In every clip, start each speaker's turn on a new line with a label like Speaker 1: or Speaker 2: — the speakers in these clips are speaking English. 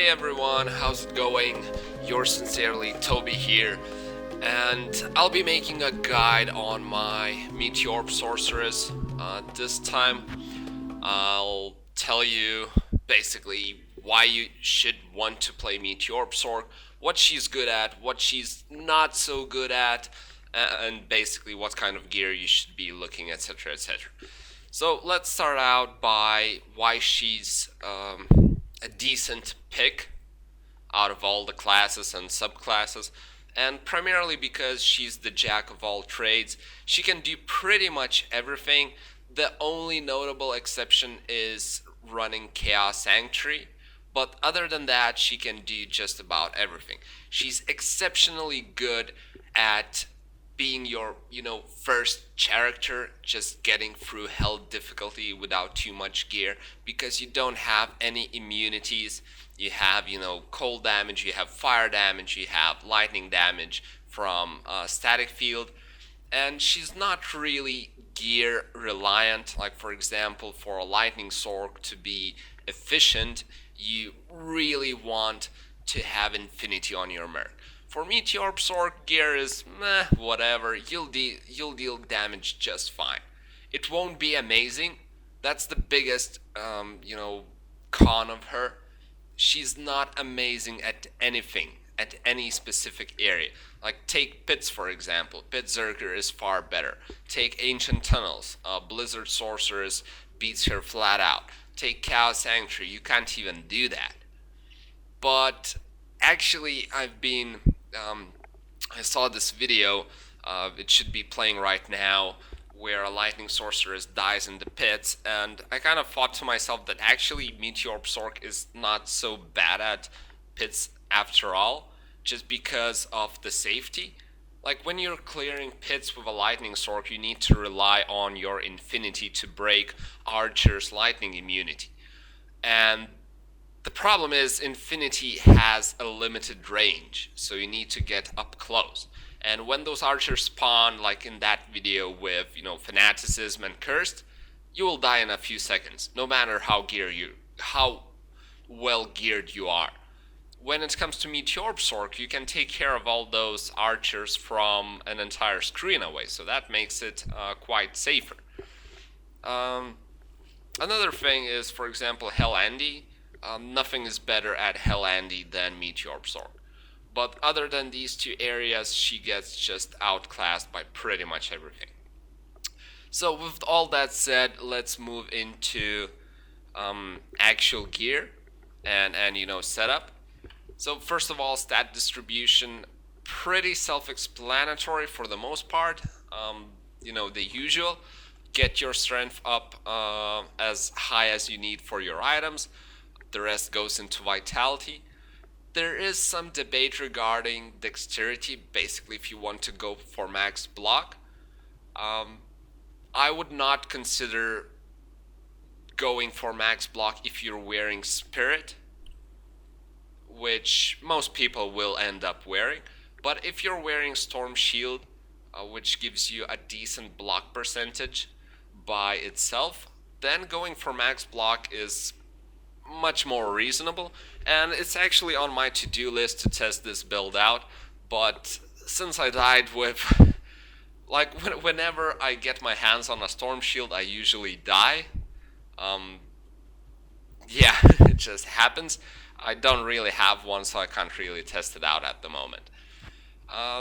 Speaker 1: Hey everyone, how's it going? Yours sincerely, Toby here, and I'll be making a guide on my Meteorb Sorceress. This time, I'll tell you basically why you should want to play Meteorb Sorc, what she's good at, what she's not so good at, and basically what kind of gear you should be looking, etc., etc. So let's start out by why she's a decent pick out of all the classes and subclasses, and primarily because she's the jack of all trades. She can do pretty much everything. The only notable exception is running Chaos Sanctuary, but other than that, she can do just about everything. She's exceptionally good at being your, first character, just getting through hell difficulty without too much gear, because you don't have any immunities. You have, cold damage, you have fire damage, you have lightning damage from static field, and she's not really gear reliant. Like, for example, for a lightning sorc to be efficient, you really want to have infinity on your merc. For Meteorb Sorc, gear is meh, whatever. You'll deal damage just fine. It won't be amazing. That's the biggest, con of her. She's not amazing at anything, at any specific area. Like, take Pits for example. Pit Zerker is far better. Take Ancient Tunnels. Blizzard Sorceress beats her flat out. Take Chaos Sanctuary. You can't even do that. But actually, I saw this video, it should be playing right now, where a lightning sorceress dies in the pits, and I kind of thought to myself that actually Meteorb Sorc is not so bad at pits after all, just because of the safety. Like, when you're clearing pits with a lightning sorc, you need to rely on your infinity to break Archer's lightning immunity. And the problem is Infinity has a limited range, so you need to get up close. And when those archers spawn, like in that video with, Fanaticism and Cursed, you will die in a few seconds, no matter how well geared you are. When it comes to Meteorb Sorc, you can take care of all those archers from an entire screen away, so that makes it quite safer. Another thing is, for example, Hell Andy. Nothing is better at Hell Andy than Meteorb Sorc. But other than these two areas, she gets just outclassed by pretty much everything. So with all that said, let's move into actual gear and setup. So first of all, stat distribution, pretty self-explanatory for the most part. The usual. Get your strength up as high as you need for your items. The rest goes into vitality. There is some debate regarding dexterity, basically if you want to go for max block. I would not consider going for max block if you're wearing Spirit, which most people will end up wearing. But if you're wearing Storm Shield, which gives you a decent block percentage by itself, then going for max block is much more reasonable, and it's actually on my to-do list to test this build out. But since I died with whenever I get my hands on a storm shield, I usually die. Yeah, it just happens. I don't really have one, so I can't really test it out at the moment.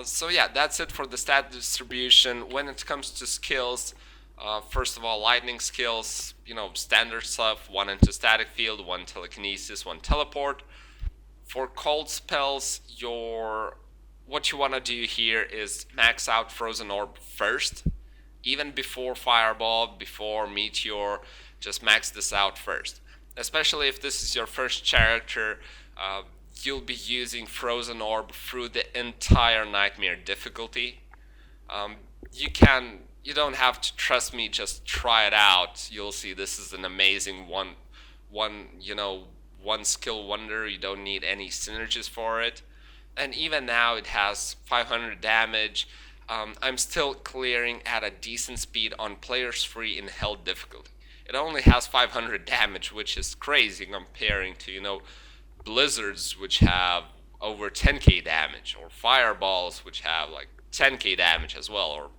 Speaker 1: So yeah, that's it for the stat distribution. When it comes to skills, first of all, lightning skills, standard stuff, 1 into static field, 1 telekinesis, 1 teleport. For cold spells, what you want to do here is max out Frozen Orb first. Even before Fireball, before Meteor, just max this out first. Especially if this is your first character, you'll be using Frozen Orb through the entire Nightmare difficulty. You don't have to trust me, just try it out. You'll see this is an amazing one skill wonder. You don't need any synergies for it. And even now it has 500 damage. I'm still clearing at a decent speed on players free in hell difficulty. It only has 500 damage, which is crazy comparing to, blizzards which have over 10k damage, or fireballs which have like 10k damage as well, or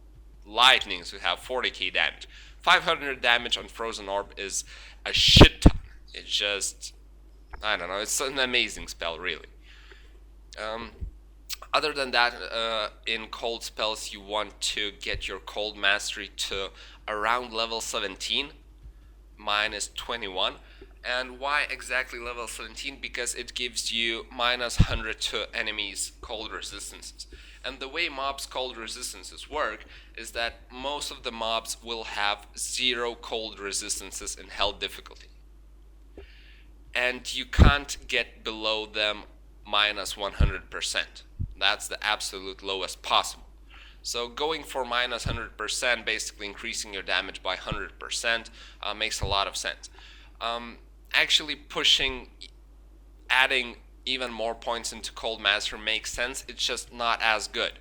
Speaker 1: lightnings who have 40k damage. 500 damage on Frozen Orb is a shit ton. It's just, I don't know, it's an amazing spell, really. Other than that, in cold spells, you want to get your cold mastery to around level 17, minus 21. And why exactly level 17? Because it gives you minus 100 to enemies' cold resistances. And the way mobs' cold resistances work is that most of the mobs will have 0 cold resistances in hell difficulty. And you can't get below them minus 100%. That's the absolute lowest possible. So going for minus 100%, basically increasing your damage by 100%, makes a lot of sense. Actually adding even more points into Cold Master makes sense, it's just not as good.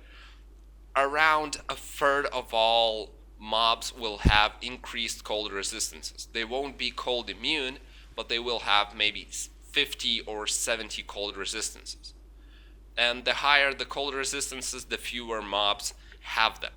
Speaker 1: Around a third of all mobs will have increased cold resistances. They won't be cold immune, but they will have maybe 50 or 70 cold resistances. And the higher the cold resistances, the fewer mobs have them.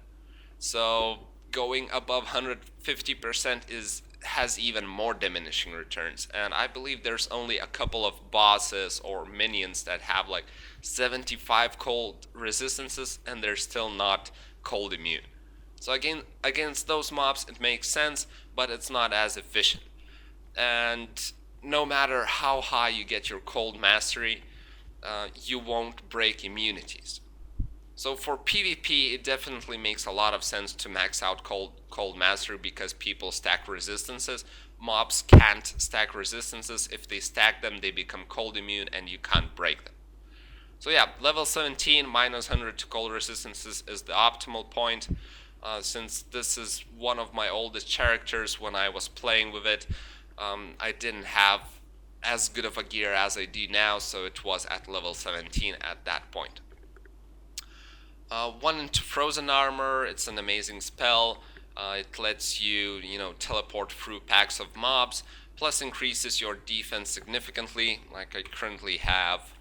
Speaker 1: So going above 150% has even more diminishing returns. And I believe there's only a couple of bosses or minions that have like 75 cold resistances, and they're still not cold immune. So again, against those mobs it makes sense, but it's not as efficient. And no matter how high you get your cold mastery, you won't break immunities. So for PvP, it definitely makes a lot of sense to max out cold mastery, because people stack resistances. Mobs can't stack resistances. If they stack them, they become cold immune and you can't break them. So yeah, level 17 minus 100 to cold resistances is the optimal point. Since this is one of my oldest characters, when I was playing with it, I didn't have as good of a gear as I do now, so it was at level 17 at that point. 1 into Frozen Armor, it's an amazing spell. It lets you, teleport through packs of mobs, plus increases your defense significantly. Like I currently have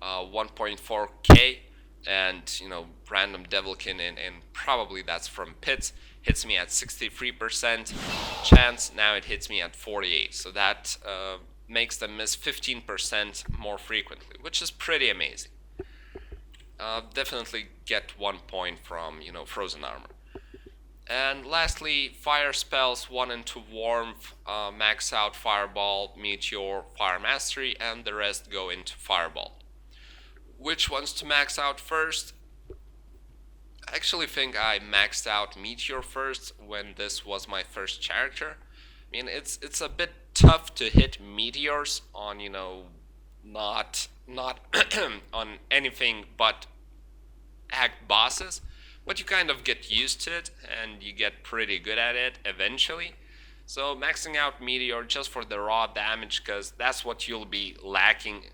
Speaker 1: 1.4k, and random Devilkin, and probably that's from pits, hits me at 63% chance. Now it hits me at 48%, so that makes them miss 15% more frequently, which is pretty amazing. Definitely get 1 point from Frozen Armor. And lastly, fire spells. 1 into Warmth, max out Fireball, Meteor, Fire Mastery, and the rest go into Fireball. Which ones to max out first? I actually think I maxed out Meteor first when this was my first character. I mean, it's a bit tough to hit meteors on not on anything but act bosses, but you kind of get used to it and you get pretty good at it eventually. So maxing out Meteor just for the raw damage, because that's what you'll be lacking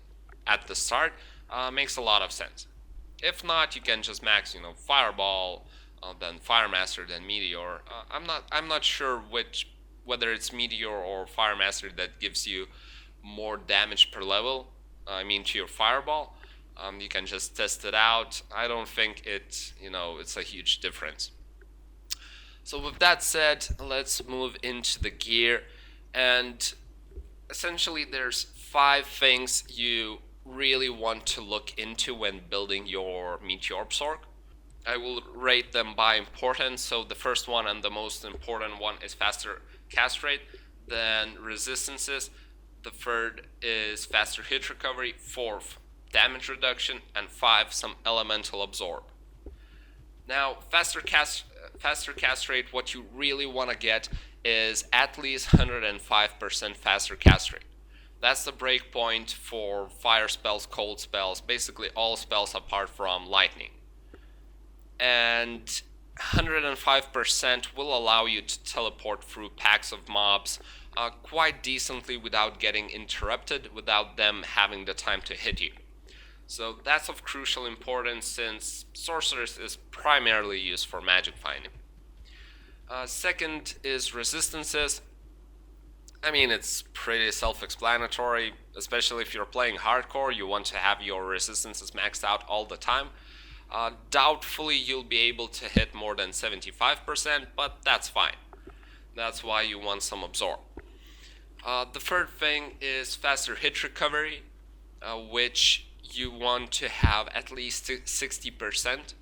Speaker 1: at the start, makes a lot of sense. If not, you can just max Fireball, then Fire Master, then Meteor. I'm not sure whether it's Meteor or Fire Master that gives you more damage per level, to your Fireball. You can just test it out. I don't think it's a huge difference. So with that said, let's move into the gear. And essentially there's 5 things you really want to look into when building your Meteorb Sorc. I will rate them by importance. So the first one and the most important one is faster cast rate, then resistances. The third is faster hit recovery, 4th damage reduction, and 5 some elemental absorb. Now faster cast rate, what you really want to get is at least 105% faster cast rate. That's the breakpoint for fire spells, cold spells, basically all spells apart from lightning. And 105% will allow you to teleport through packs of mobs quite decently without getting interrupted, without them having the time to hit you. So that's of crucial importance, since Sorceress is primarily used for magic finding. Second is resistances. I mean, it's pretty self-explanatory, especially if you're playing hardcore, you want to have your resistances maxed out all the time. Doubtfully you'll be able to hit more than 75%, but that's fine. That's why you want some absorb. The third thing is faster hit recovery, which you want to have at least 60%.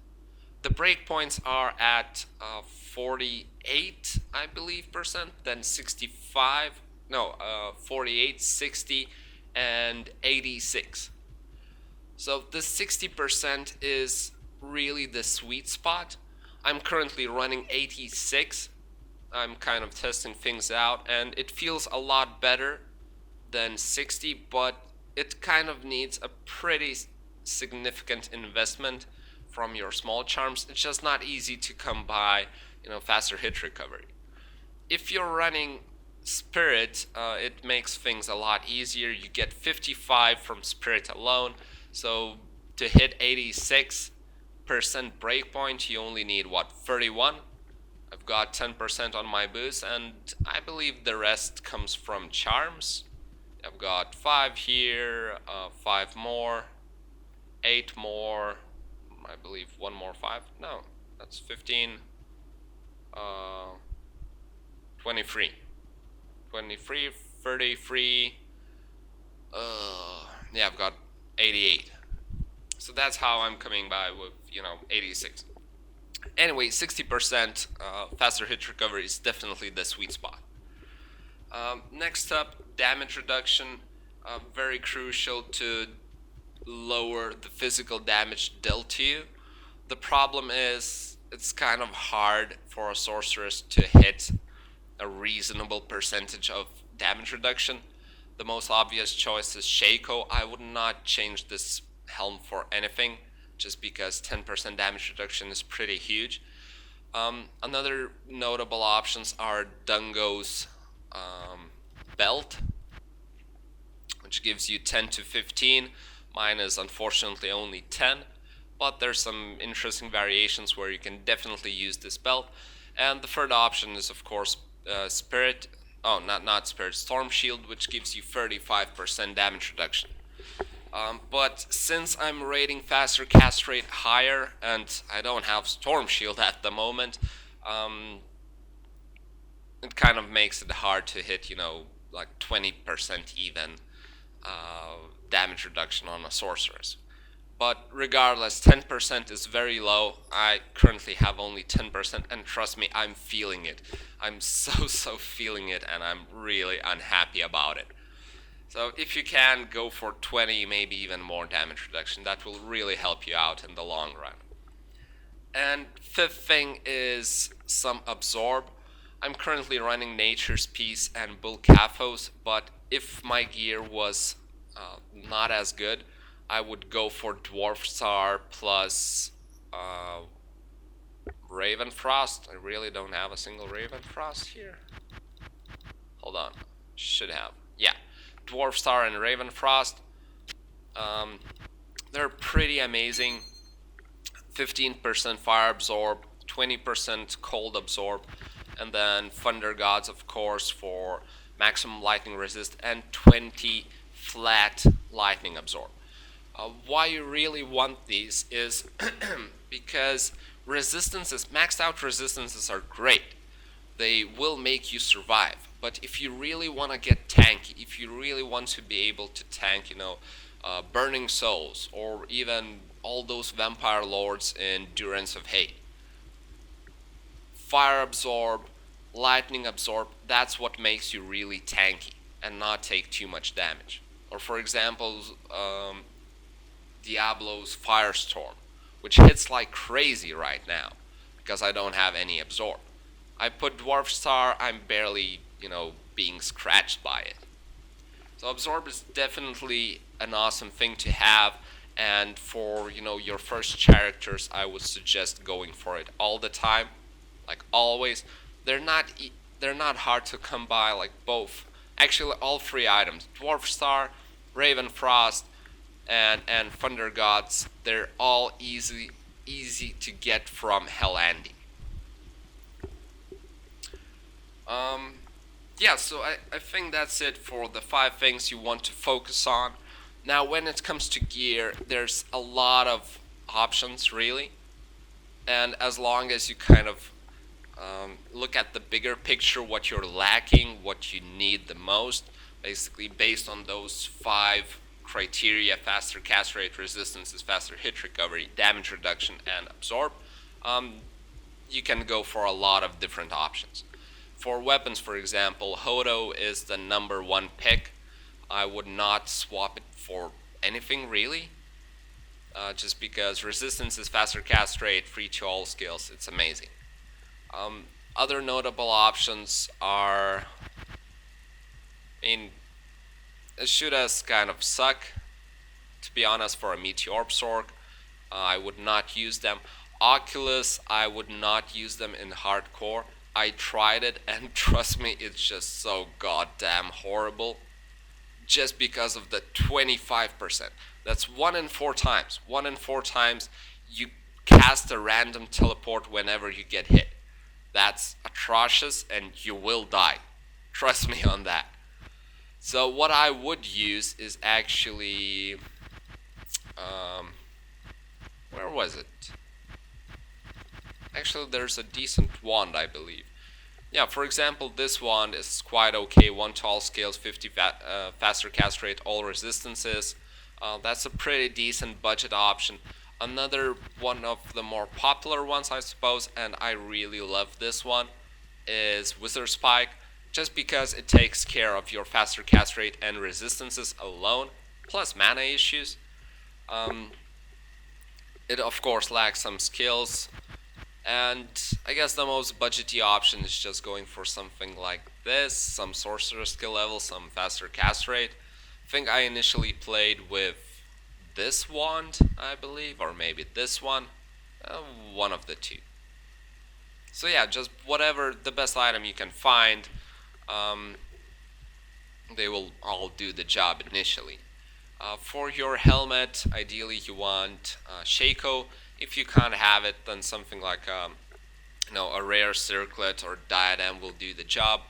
Speaker 1: The breakpoints are at 48, I believe, percent, then 65, no, 48, 60, and 86. So the 60% is really the sweet spot. I'm currently running 86. I'm kind of testing things out, and it feels a lot better than 60, but it kind of needs a pretty significant investment from your small charms. It's just not easy to come by, faster hit recovery. If you're running Spirit, it makes things a lot easier. You get 55 from Spirit alone, so to hit 86% breakpoint, you only need, 31? I've got 10% on my boost, and I believe the rest comes from charms. I've got 5 here, 5 more, 8 more, I believe 1 more 5. No, that's 15, 23. 23, 33, yeah, I've got 88. So that's how I'm coming by with, 86. Anyway, 60% faster hit recovery is definitely the sweet spot. Next up, damage reduction. Very crucial to lower the physical damage dealt to you. The problem is it's kind of hard for a sorceress to hit a reasonable percentage of damage reduction. The most obvious choice is Shaco. I would not change this helm for anything, just because 10% damage reduction is pretty huge. Another notable options are Dungo's belt, which gives you 10 to 15. Mine is unfortunately only 10, but there's some interesting variations where you can definitely use this belt. And the third option is, of course, Spirit. Oh, not Spirit, Storm Shield, which gives you 35% damage reduction. But since I'm rating faster cast rate higher, and I don't have Storm Shield at the moment, it kind of makes it hard to hit, like 20% even damage reduction on a sorceress. But regardless, 10% is very low. I currently have only 10%, and trust me, I'm feeling it. I'm so feeling it, and I'm really unhappy about it. So if you can, go for 20, maybe even more damage reduction. That will really help you out in the long run. And fifth thing is some absorb. I'm currently running Nature's Peace and Bull Caphos, but if my gear was not as good, I would go for Dwarf Star plus Ravenfrost. I really don't have a single Ravenfrost here. Hold on. Should have. Yeah. Dwarf Star and Ravenfrost. They're pretty amazing. 15% Fire Absorb, 20% Cold Absorb, and then Thunder Gods, of course, for maximum lightning resist, and 20 flat lightning absorb. Why you really want these is because resistances, maxed out resistances are great. They will make you survive. But if you really want to get tanky, if you really want to be able to tank, Burning Souls, or even all those Vampire Lords in Durance of Hate, Fire Absorb, Lightning Absorb, that's what makes you really tanky and not take too much damage. Or for example, Diablo's Firestorm, which hits like crazy right now because I don't have any absorb. I put Dwarf Star, I'm barely, being scratched by it. So absorb is definitely an awesome thing to have, and for, your first characters, I would suggest going for it all the time, like always. They're not hard to come by, like both. Actually, all three items: Dwarf Star, Ravenfrost, and Thunder Gods. They're all easy to get from Hell Andy. yeah, so I think that's it for the 5 things you want to focus on. Now, when it comes to gear, there's a lot of options, really. And as long as you kind of look at the bigger picture, what you're lacking, what you need the most, basically based on those 5 criteria: faster cast rate, resistances, faster hit recovery, damage reduction, and absorb, um, you can go for a lot of different options. For weapons, for example, Hodo is the #1 pick. I would not swap it for anything really, just because resistance is faster cast rate, free to all skills. It's amazing. Um, Other notable options are, I mean, Ashudas kind of suck. To be honest, for a Meteorb Sorc, I would not use them. Oculus, I would not use them in hardcore. I tried it, and trust me, it's just so goddamn horrible. Just because of the 25%. That's 1 in 4 times. 1 in 4 times you cast a random teleport whenever you get hit. That's atrocious, and you will die. Trust me on that. So what I would use is actually, where was it? Actually, there's a decent wand, I believe. Yeah, for example, this wand is quite okay. 1 to all scales, 50 faster cast rate, all resistances. That's a pretty decent budget option. Another one of the more popular ones, I suppose, and I really love this one, is Wizard Spike, just because it takes care of your faster cast rate and resistances alone, plus mana issues. It of course lacks some skills, and I guess the most budgety option is just going for something like this, some sorcerer skill level, some faster cast rate. I think I initially played with this wand, I believe, or maybe this one, one of the two. So yeah, just whatever the best item you can find, they will all do the job initially. For your helmet, ideally you want Shaco. If you can't have it, then something like a rare circlet or diadem will do the job.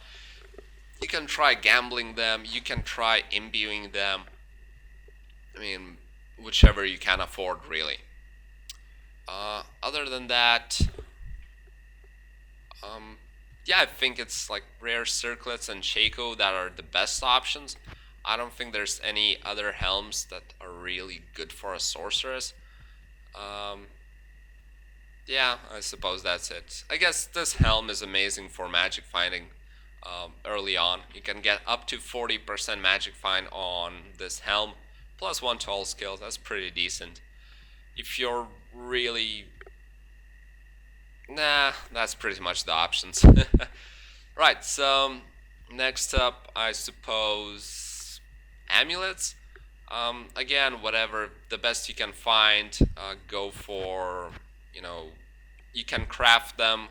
Speaker 1: You can try gambling them, you can try imbuing them. I mean, whichever you can afford, really. Other than that, yeah, I think it's like rare circlets and Shaco that are the best options. I don't think there's any other helms that are really good for a sorceress. Yeah, I suppose that's it. I guess this helm is amazing for magic finding early on. You can get up to 40% magic find on this helm, plus 1 to all skills. That's pretty decent. If you're really... Nah, that's pretty much the options. Right, so next up, I suppose, Amulets. Again, whatever, the best you can find, go for, you can craft them,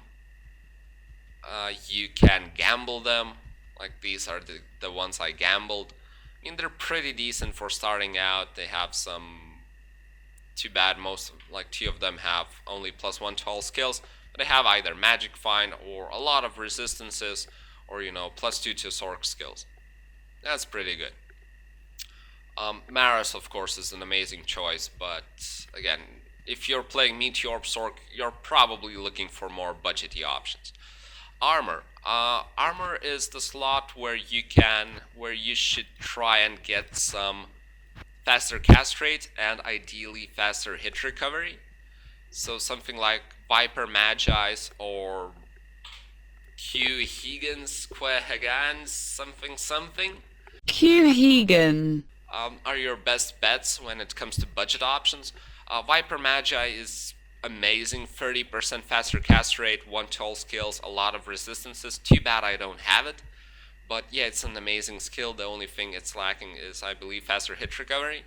Speaker 1: you can gamble them, like these are the ones I gambled. I mean, they're pretty decent for starting out. They have some, too bad most, like 2 of them have only plus 1 to all skills, but they have either magic find or a lot of resistances, or plus 2 to Sorc skills. That's pretty good. Maris, of course, is an amazing choice, but again, if you're playing Meteorb Sorc, you're probably looking for more budgety options. Armor. Armor is the slot where you should try and get some faster cast rate and ideally faster hit recovery. So something like Viper Magi's or Q Higgins, Quehagans, something.
Speaker 2: Q Hegan.
Speaker 1: Are your best bets when it comes to budget options. Viper Magi is amazing, 30% faster cast rate, 1 to all skills, a lot of resistances. Too bad I don't have it, but yeah, it's an amazing skill. The only thing it's lacking is, I believe, faster hit recovery.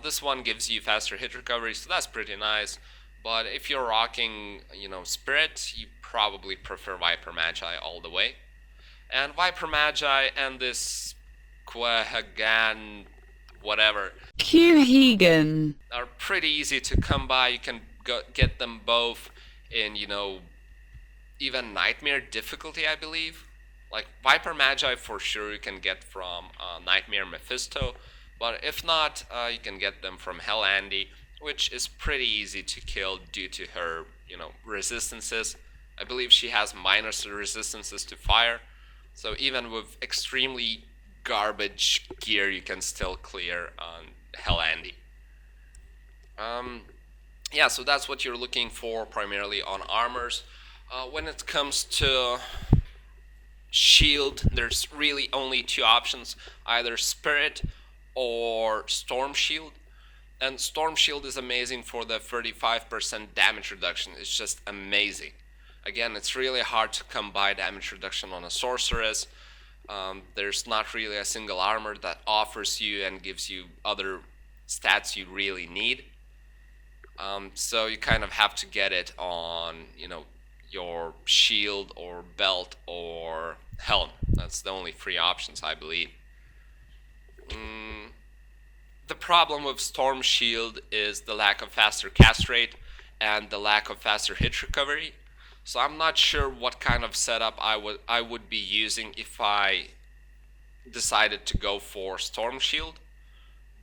Speaker 1: This one gives you faster hit recovery, so that's pretty nice. But if you're rocking, Spirit, you probably prefer Viper Magi all the way. And Viper Magi and this Quahagan, whatever,
Speaker 2: Q Hegan.
Speaker 1: are pretty easy to come by. You can get them both in, even Nightmare difficulty, I believe. Like Viper Magi for sure you can get from Nightmare Mephisto, but if not, you can get them from Hell Andy, which is pretty easy to kill due to her, resistances. I believe she has minus resistances to fire, so even with extremely garbage gear, you can still clear on Hell Andy. Yeah, so that's what you're looking for primarily on armors. When it comes to shield, there's really only two options, either Spirit or Storm Shield. And Storm Shield is amazing for the 35% damage reduction. It's just amazing. Again, it's really hard to come by damage reduction on a sorceress. There's not really a single armor that offers you and gives you other stats you really need. So you kind of have to get it on, your shield or belt or helm. That's the only three options, I believe. The problem with Storm Shield is the lack of faster cast rate and the lack of faster hit recovery. So I'm not sure what kind of setup I would be using if I decided to go for Storm Shield,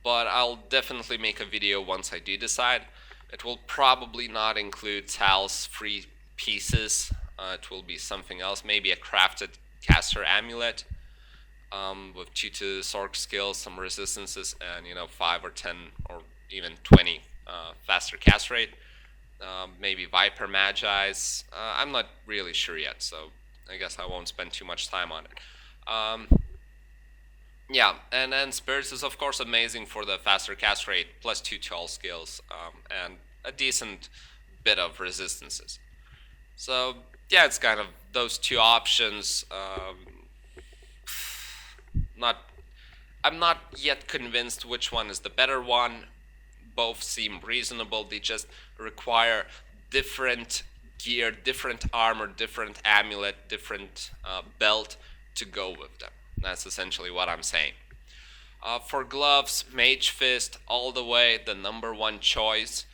Speaker 1: but I'll definitely make a video once I do decide. It will probably not include Tal's free pieces. It will be something else, maybe a crafted caster amulet with 2 to Sorc skills, some resistances, and 5 or 10 or even 20 faster cast rate. Maybe Viper Magi's. I'm not really sure yet, so I guess I won't spend too much time on it. Yeah, and then Spirits is of course amazing for the faster cast rate, plus 2 to all skills, and a decent bit of resistances. So yeah, it's kind of those two options. I'm not yet convinced which one is the better one. Both seem reasonable. They just require different gear, different armor, different amulet, different belt to go with them. That's essentially what I'm saying. For gloves, Mage Fist all the way, the number one choice.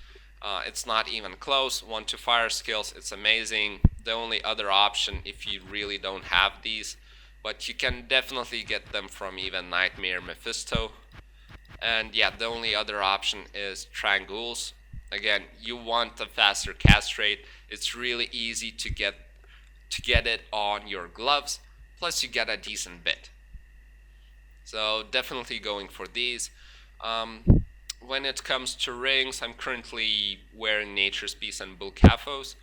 Speaker 1: It's not even close. 1 to fire skills, it's amazing. The only other option, if you really don't have these, but you can definitely get them from even Nightmare Mephisto. And yeah, the only other option is Trangules. Again, you want a faster cast rate. It's really easy to get it on your gloves, plus you get a decent bit. So definitely going for these. When it comes to rings, I'm currently wearing Nature's Peace and Bulcaphos.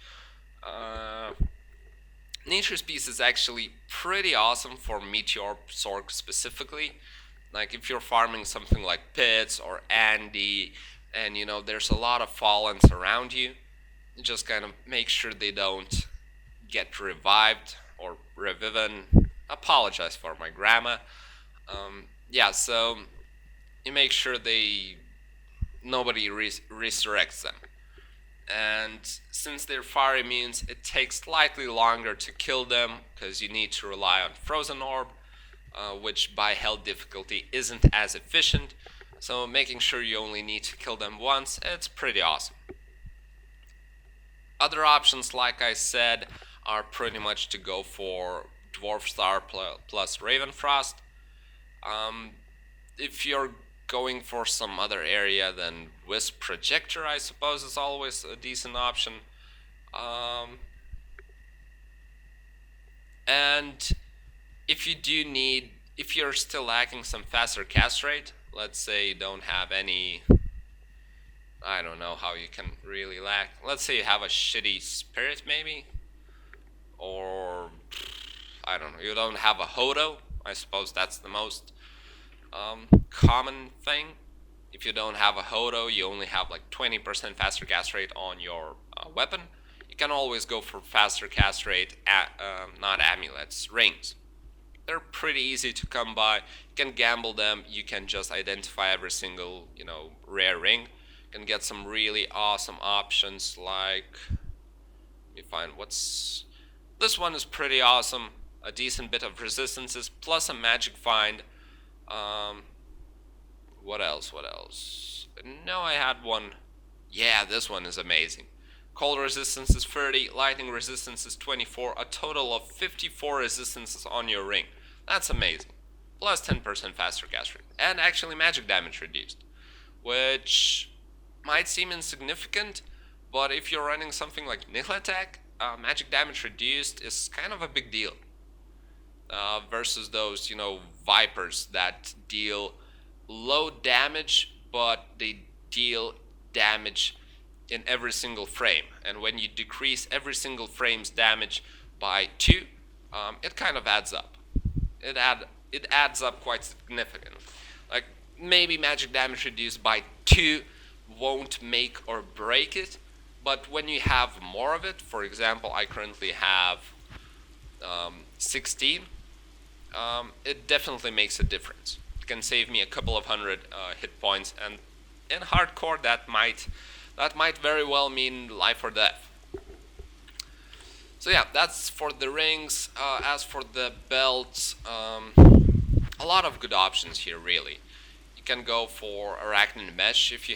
Speaker 1: Nature's Peace is actually pretty awesome for Meteorb Sorc specifically. Like if you're farming something like Pits or Andy, and there's a lot of Fallens around you, just kind of make sure they don't get revived or reviven. Apologize for my grammar. Yeah, so you make sure nobody resurrects them. And since they're fire immunes, it takes slightly longer to kill them because you need to rely on Frozen Orb, which by hell difficulty isn't as efficient. So making sure you only need to kill them once, it's pretty awesome. Other options, like I said, are pretty much to go for Dwarf Star plus Ravenfrost. If you're going for some other area, then Wisp Projector, I suppose, is always a decent option. And if you're still lacking some faster cast rate, let's say you don't have any, I don't know how you can really lack. Let's say you have a shitty Spirit maybe, or I don't know, you don't have a Hodo. I suppose that's the most common thing. If you don't have a Hodo, you only have like 20% faster cast rate on your weapon. You can always go for faster cast rate, not amulets, rings. They're pretty easy to come by. You can gamble them. You can just identify every single, rare ring. You can get some really awesome options like, let me find this one is pretty awesome. A decent bit of resistances plus a magic find. What else? No, I had one. Yeah, this one is amazing. cold resistance is 30, lightning resistance is 24, a total of 54 resistances on your ring. That's amazing. Plus 10% faster cast rate, and actually magic damage reduced, which might seem insignificant, but if you're running something like Nihil Attack, magic damage reduced is kind of a big deal. Versus those, Vipers that deal low damage, but they deal damage in every single frame. And when you decrease every single frame's damage by 2, it kind of adds up. It adds up quite significantly. Like, maybe magic damage reduced by 2 won't make or break it, but when you have more of it, for example, I currently have 16, it definitely makes a difference. It can save me a couple of hundred hit points, and in hardcore that might very well mean life or death. So yeah, that's for the rings. As for the belts, a lot of good options here, really. You can go for Arachnid Mesh if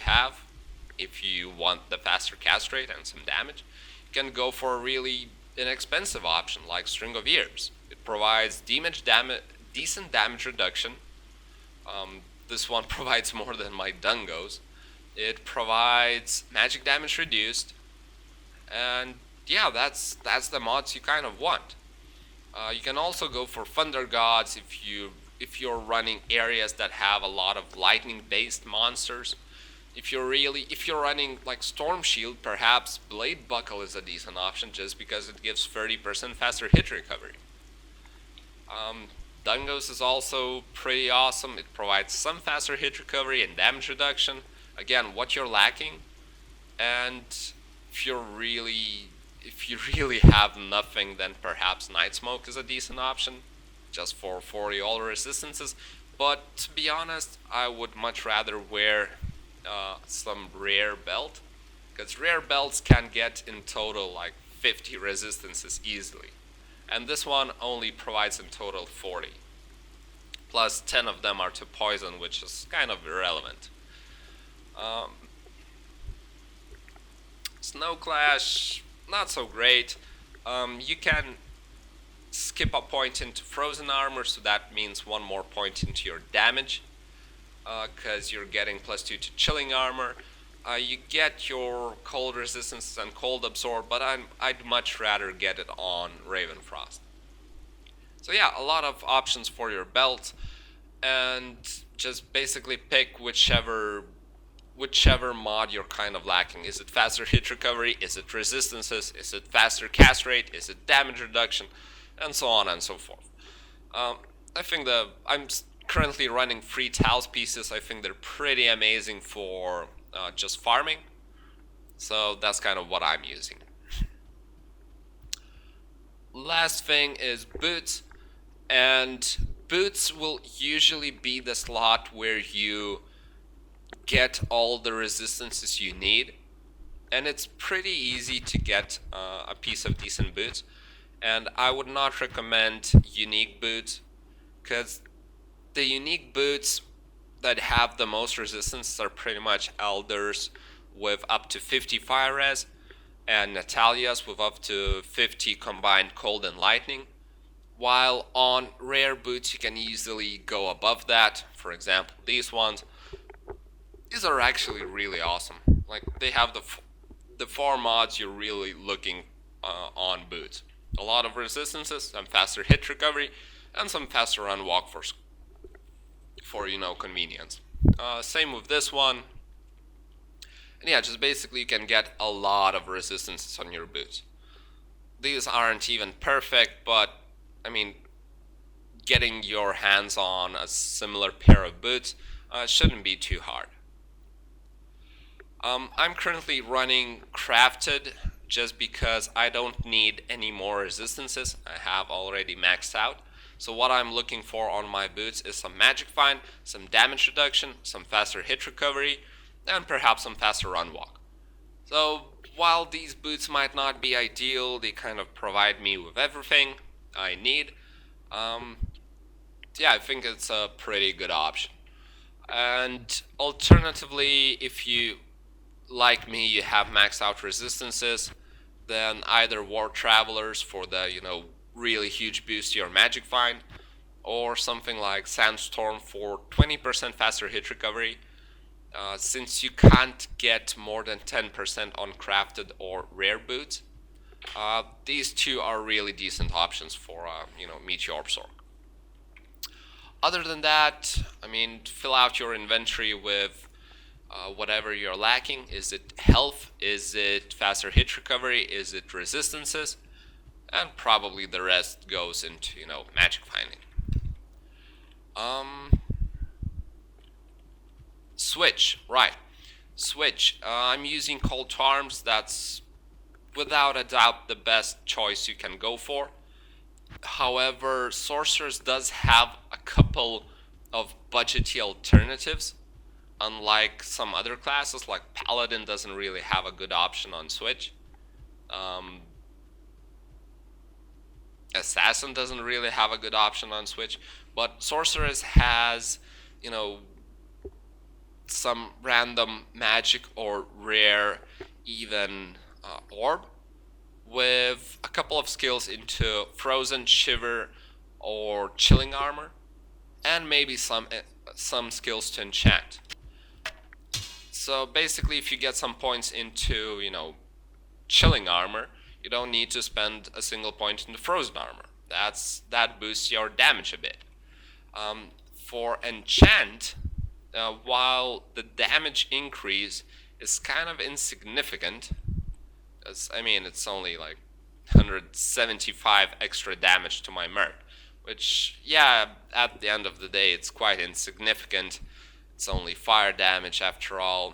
Speaker 1: you want the faster cast rate and some damage. You can go for a really inexpensive option like String of Ears. It provides decent damage reduction. This one provides more than my Dungos. It provides magic damage reduced, and yeah, that's the mods you kind of want. You can also go for Thunder Gods if you're running areas that have a lot of lightning-based monsters. If you're running like Storm Shield, perhaps Blade Buckle is a decent option just because it gives 30% faster hit recovery. Dungos is also pretty awesome. It provides some faster hit recovery and damage reduction. Again, what you're lacking, and if you really have nothing, then perhaps Night Smoke is a decent option, just for 40 all resistances. But to be honest, I would much rather wear some rare belt, because rare belts can get in total like 50 resistances easily, and this one only provides in total 40. Plus 10 of them are to poison, which is kind of irrelevant. Snow Clash, not so great. You can skip a point into Frozen Armor, so that means one more point into your damage, because you're getting +2 to Chilling Armor. You get your Cold Resistance and Cold Absorb, but I'd much rather get it on Ravenfrost. So yeah, a lot of options for your belt, and just basically pick whichever mod you're kind of lacking. Is it faster hit recovery? Is it resistances? Is it faster cast rate? Is it damage reduction? And so on and so forth. I think I'm currently running free Taos pieces. I think they're pretty amazing for just farming. So that's kind of what I'm using. Last thing is boots, and boots will usually be the slot where you get all the resistances you need, and it's pretty easy to get a piece of decent boots. And I would not recommend unique boots, because the unique boots that have the most resistance are pretty much Elders with up to 50 fire res, and Natalia's with up to 50 combined cold and lightning, while on rare boots you can easily go above that. For example, these ones. These are actually really awesome. Like, they have the 4 mods you're really looking on boots. A lot of resistances, some faster hit recovery, and some faster run walk for convenience. Same with this one. And yeah, just basically you can get a lot of resistances on your boots. These aren't even perfect, but I mean, getting your hands on a similar pair of boots shouldn't be too hard. I'm currently running crafted just because I don't need any more resistances. I have already maxed out. So what I'm looking for on my boots is some magic find, some damage reduction, some faster hit recovery, and perhaps some faster run walk. So while these boots might not be ideal, they kind of provide me with everything I need. Yeah, I think it's a pretty good option. And alternatively, if you like me, you have maxed out resistances, then either War Travelers for the, really huge boost to your magic find, or something like Sandstorm for 20% faster hit recovery. Since you can't get more than 10% on crafted or rare boots, these two are really decent options for, Meteorb Sorceress. Other than that, I mean, fill out your inventory with whatever you're lacking. Is it health? Is it faster hit recovery? Is it resistances? And probably the rest goes into, magic finding. Switch, right. Switch. I'm using Cold Arms. That's without a doubt the best choice you can go for. However, Sorceress does have a couple of budgety alternatives. Unlike some other classes, like Paladin doesn't really have a good option on Switch. Assassin doesn't really have a good option on Switch. But Sorceress has, some random magic or rare even orb with a couple of skills into Frozen, Shiver, or Chilling Armor, and maybe some skills to enchant. So basically, if you get some points into, Chilling Armor, you don't need to spend a single point into Frozen Armor. That boosts your damage a bit. For Enchant, while the damage increase is kind of insignificant, it's only like 175 extra damage to my Merc, which, yeah, at the end of the day, it's quite insignificant. It's only fire damage after all.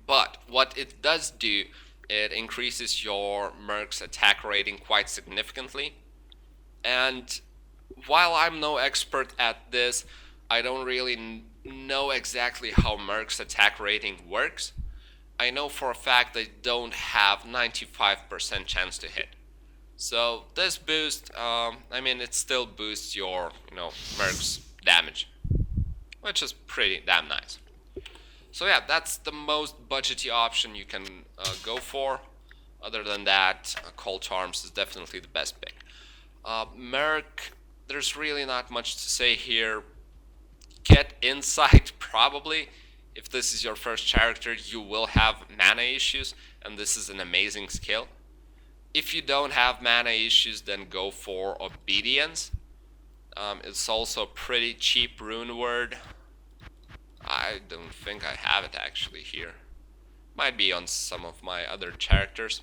Speaker 1: But what it does do, it increases your Merc's attack rating quite significantly. And while I'm no expert at this, I don't really know exactly how Merc's attack rating works. I know for a fact they don't have 95% chance to hit. So this boost, it still boosts your, Merc's damage, which is pretty damn nice. So yeah, that's the most budgety option you can go for. Other than that, Cold Arms is definitely the best pick. Merc, there's really not much to say here. Get Insight, probably. If this is your first character, you will have mana issues, and this is an amazing skill. If you don't have mana issues, then go for Obedience. It's also a pretty cheap rune word. I don't think I have it actually here. Might be on some of my other characters.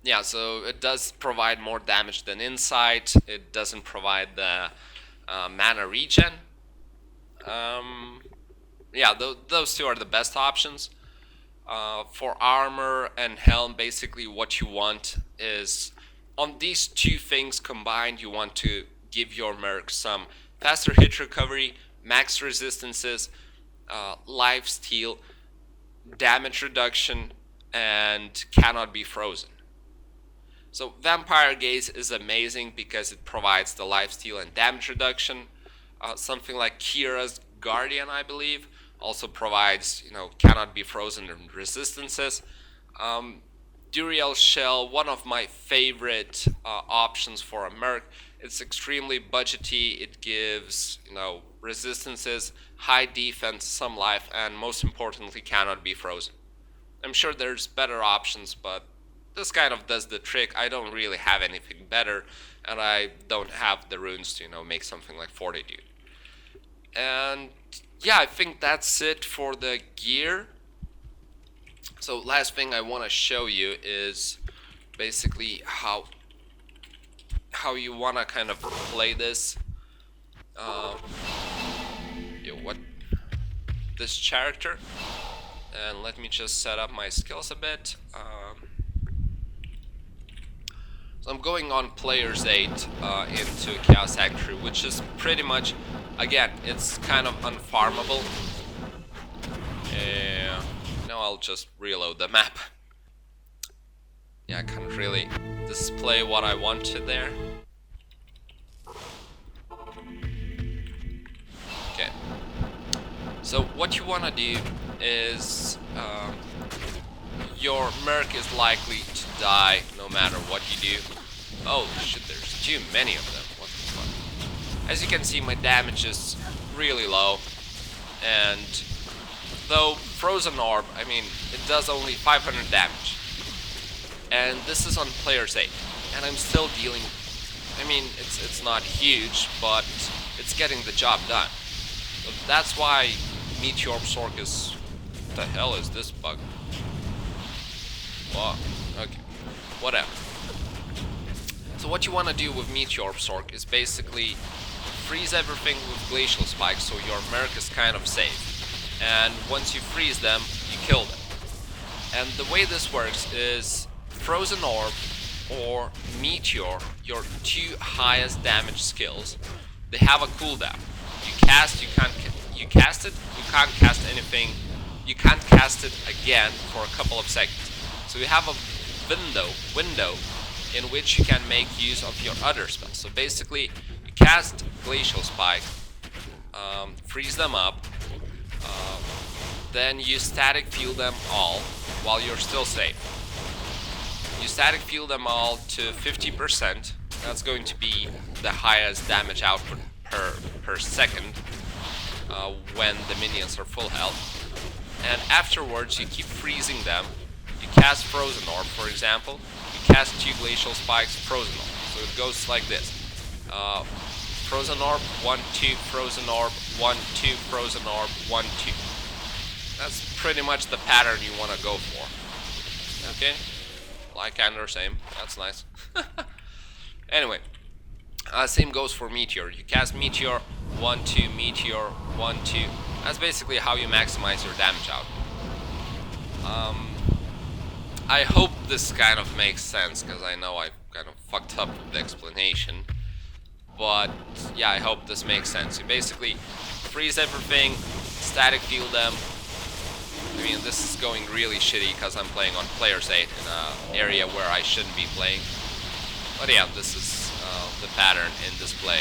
Speaker 1: Yeah, so it does provide more damage than Insight. It doesn't provide the mana regen. Yeah, those two are the best options. For armor and helm, basically what you want is, on these two things combined, you want to give your Merc some faster hit recovery, max resistances, lifesteal, damage reduction, and cannot be frozen. So Vampire Gaze is amazing because it provides the lifesteal and damage reduction. Something like Kira's Guardian, I believe, also provides, cannot be frozen and resistances. Duriel Shell, one of my favorite options for a Merc. It's extremely budgety. It gives, resistances, high defense, some life, and most importantly, cannot be frozen. I'm sure there's better options, but this kind of does the trick. I don't really have anything better, and I don't have the runes to, make something like Fortitude. And yeah, I think that's it for the gear. So last thing I want to show you is basically how you want to kind of play this. This character. And let me just set up my skills a bit. So I'm going on Player's 8 into Chaos Sanctuary, which is pretty much, again, it's kind of unfarmable. Now I'll just reload the map. Yeah, I can't really display what I wanted there. Okay. So what you want to do is your merc is likely to die no matter what you do. Oh shit, there's too many of them. What the fuck? As you can see, my damage is really low, and though Frozen Orb, I mean, it does only 500 damage. And this is on player's 8, and I'm still dealing, I mean, it's not huge, but it's getting the job done. So that's why Meteorb Sorceress, what the hell is this bug? Wow, okay, whatever. So what you want to do with Meteorb Sorceress is basically freeze everything with Glacial Spikes so your merc is kind of safe. And once you freeze them, you kill them. And the way this works is Frozen Orb or Meteor, your two highest damage skills, they have a cooldown. You cast, you can't cast it, you can't cast anything, you can't cast it again for a couple of seconds. So you have a window in which you can make use of your other spells. So basically, you cast Glacial Spike, freeze them up, then you static field them all while you're still safe. You static field them all to 50%. That's going to be the highest damage output per second when the minions are full health. And afterwards, you keep freezing them. You cast Frozen Orb, for example. You cast 2 Glacial Spikes, Frozen Orb. So it goes like this. Frozen Orb, 1, 2, Frozen Orb, 1, 2, Frozen Orb, 1, 2. That's pretty much the pattern you want to go for. Okay? Like and or same. That's nice. Anyway, same goes for Meteor. You cast Meteor, 1, 2, Meteor, 1, 2. That's basically how you maximize your damage out. I hope this kind of makes sense, because I know I kind of fucked up with the explanation. But yeah, I hope this makes sense. You basically freeze everything, static field them. I mean, this is going really shitty because I'm playing on player's 8 in an area where I shouldn't be playing. But yeah, this is the pattern in this play.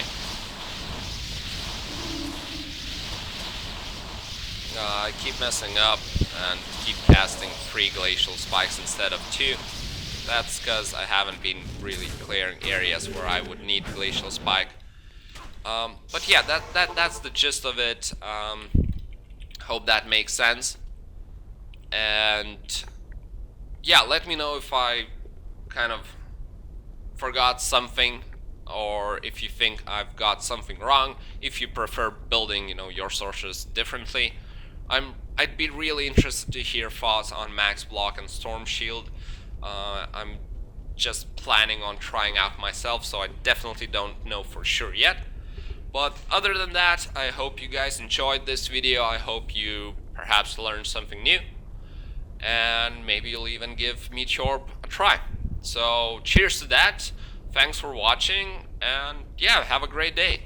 Speaker 1: I keep messing up and keep casting 3 Glacial Spikes instead of 2. That's because I haven't been really clearing areas where I would need Glacial Spike. But yeah, that's the gist of it. Hope that makes sense. And yeah, let me know if I kind of forgot something, or if you think I've got something wrong, if you prefer building, your sorceress differently. I'd be really interested to hear thoughts on Max Block and Storm Shield. I'm just planning on trying out myself, so I definitely don't know for sure yet. But other than that, I hope you guys enjoyed this video. I hope you perhaps learned something new, and maybe you'll even give Meteorb a try. So cheers to that, thanks for watching, and yeah, have a great day.